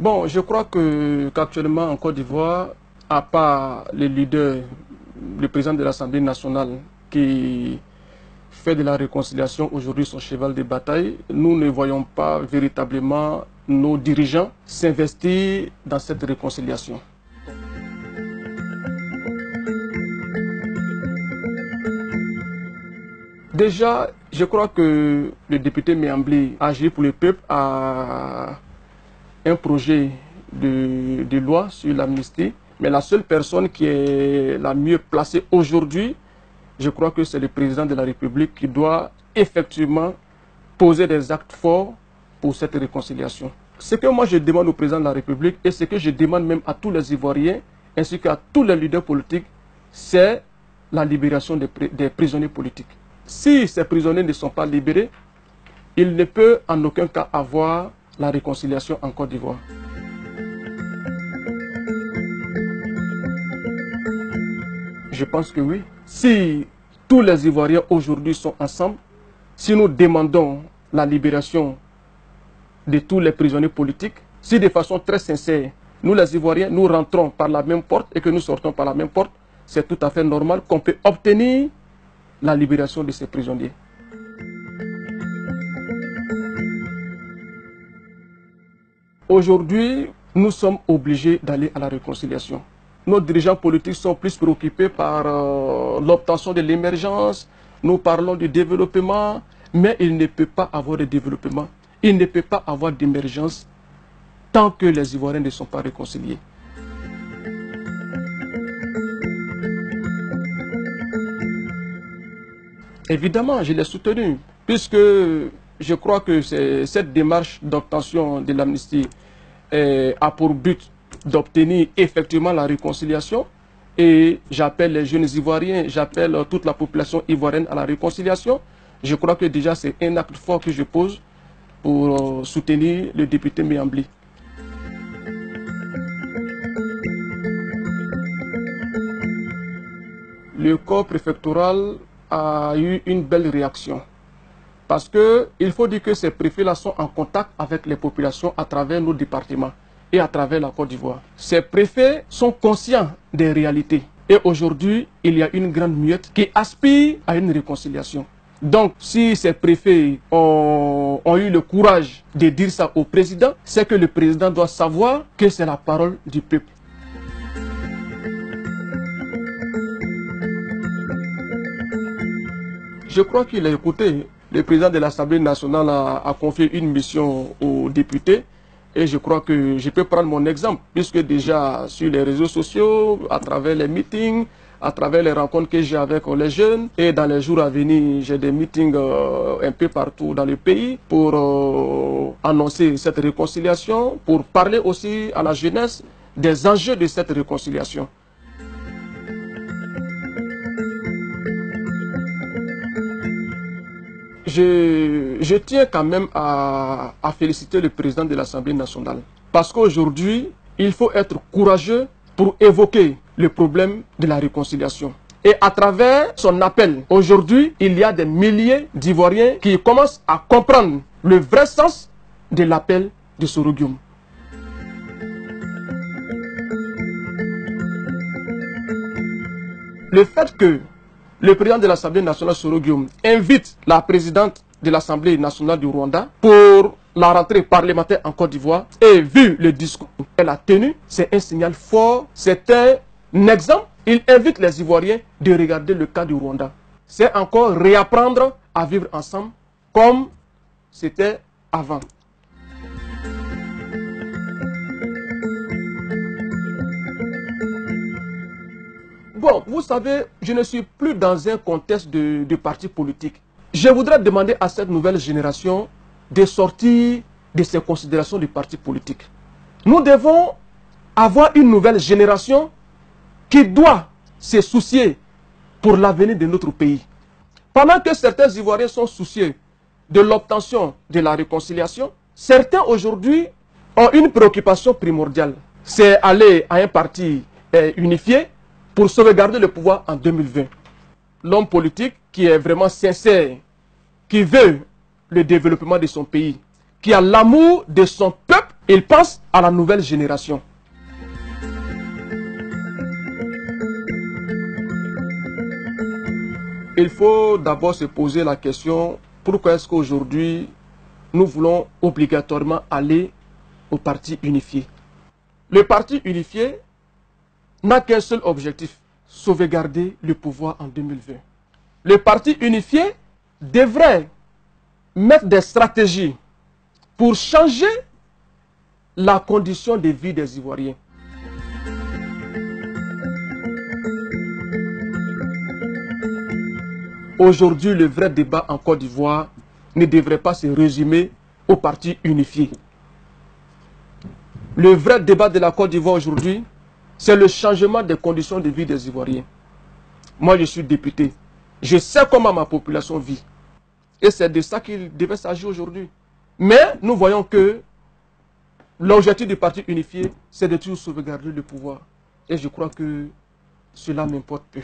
Bon, je crois qu'actuellement en Côte d'Ivoire, à part les leaders, le président de l'Assemblée nationale qui fait de la réconciliation aujourd'hui son cheval de bataille, nous ne voyons pas véritablement nos dirigeants s'investir dans cette réconciliation. Déjà, je crois que le député Méambli, Agir pour le peuple, a un projet de loi sur l'amnistie. Mais la seule personne qui est la mieux placée aujourd'hui, je crois que c'est le président de la République qui doit effectivement poser des actes forts pour cette réconciliation. Ce que moi je demande au président de la République et ce que je demande même à tous les Ivoiriens ainsi qu'à tous les leaders politiques, c'est la libération des prisonniers politiques. Si ces prisonniers ne sont pas libérés, il ne peut en aucun cas avoir la réconciliation en Côte d'Ivoire. Je pense que oui. Si tous les Ivoiriens aujourd'hui sont ensemble, si nous demandons la libération de tous les prisonniers politiques, si de façon très sincère, nous les Ivoiriens, nous rentrons par la même porte et que nous sortons par la même porte, c'est tout à fait normal qu'on peut obtenir la libération de ces prisonniers. Aujourd'hui, nous sommes obligés d'aller à la réconciliation. Nos dirigeants politiques sont plus préoccupés par l'obtention de l'émergence. Nous parlons du développement, mais il ne peut pas avoir de développement. Il ne peut pas avoir d'émergence tant que les Ivoiriens ne sont pas réconciliés. Évidemment, je l'ai soutenu, puisque je crois que cette démarche d'obtention de l'amnistie a pour but d'obtenir effectivement la réconciliation. Et j'appelle les jeunes Ivoiriens, j'appelle toute la population ivoirienne à la réconciliation. Je crois que déjà c'est un acte fort que je pose pour soutenir le député Méambli. Le corps préfectoral a eu une belle réaction. Parce qu'il faut dire que ces préfets-là sont en contact avec les populations à travers nos départements et à travers la Côte d'Ivoire. Ces préfets sont conscients des réalités. Et aujourd'hui, il y a une grande muette qui aspire à une réconciliation. Donc, si ces préfets ont eu le courage de dire ça au président, c'est que le président doit savoir que c'est la parole du peuple. Je crois qu'il a écouté. Le président de l'Assemblée nationale a confié une mission aux députés. Et je crois que je peux prendre mon exemple, puisque déjà sur les réseaux sociaux, à travers les meetings, à travers les rencontres que j'ai avec les jeunes, et dans les jours à venir, j'ai des meetings un peu partout dans le pays pour annoncer cette réconciliation, pour parler aussi à la jeunesse des enjeux de cette réconciliation. Je tiens quand même à féliciter le président de l'Assemblée nationale. Parce qu'aujourd'hui, il faut être courageux pour évoquer le problème de la réconciliation. Et à travers son appel, aujourd'hui, il y a des milliers d'Ivoiriens qui commencent à comprendre le vrai sens de l'appel de Soro Guillaume. Le fait que le président de l'Assemblée nationale, Soro Guillaume, invite la présidente de l'Assemblée nationale du Rwanda pour la rentrée parlementaire en Côte d'Ivoire. Et vu le discours qu'elle a tenu, c'est un signal fort, c'est un exemple. Il invite les Ivoiriens de regarder le cas du Rwanda. C'est encore réapprendre à vivre ensemble comme c'était avant. Bon, vous savez, je ne suis plus dans un contexte de parti politique. Je voudrais demander à cette nouvelle génération de sortir de ces considérations de parti politique. Nous devons avoir une nouvelle génération qui doit se soucier pour l'avenir de notre pays. Pendant que certains Ivoiriens sont soucieux de l'obtention de la réconciliation, certains aujourd'hui ont une préoccupation primordiale. C'est aller à un parti unifié pour sauvegarder le pouvoir en 2020. L'homme politique qui est vraiment sincère, qui veut le développement de son pays, qui a l'amour de son peuple, Il pense à la nouvelle génération. Il faut d'abord se poser la question, pourquoi est-ce qu'aujourd'hui, nous voulons obligatoirement aller au parti unifié? Le parti unifié n'a qu'un seul objectif, sauvegarder le pouvoir en 2020. Le parti unifié devrait mettre des stratégies pour changer la condition de vie des Ivoiriens. Aujourd'hui, le vrai débat en Côte d'Ivoire ne devrait pas se résumer au parti unifié. Le vrai débat de la Côte d'Ivoire aujourd'hui, c'est le changement des conditions de vie des Ivoiriens. Moi, je suis député. Je sais comment ma population vit. Et c'est de ça qu'il devait s'agir aujourd'hui. Mais nous voyons que l'objectif du parti unifié, c'est de toujours sauvegarder le pouvoir. Et je crois que cela m'importe peu.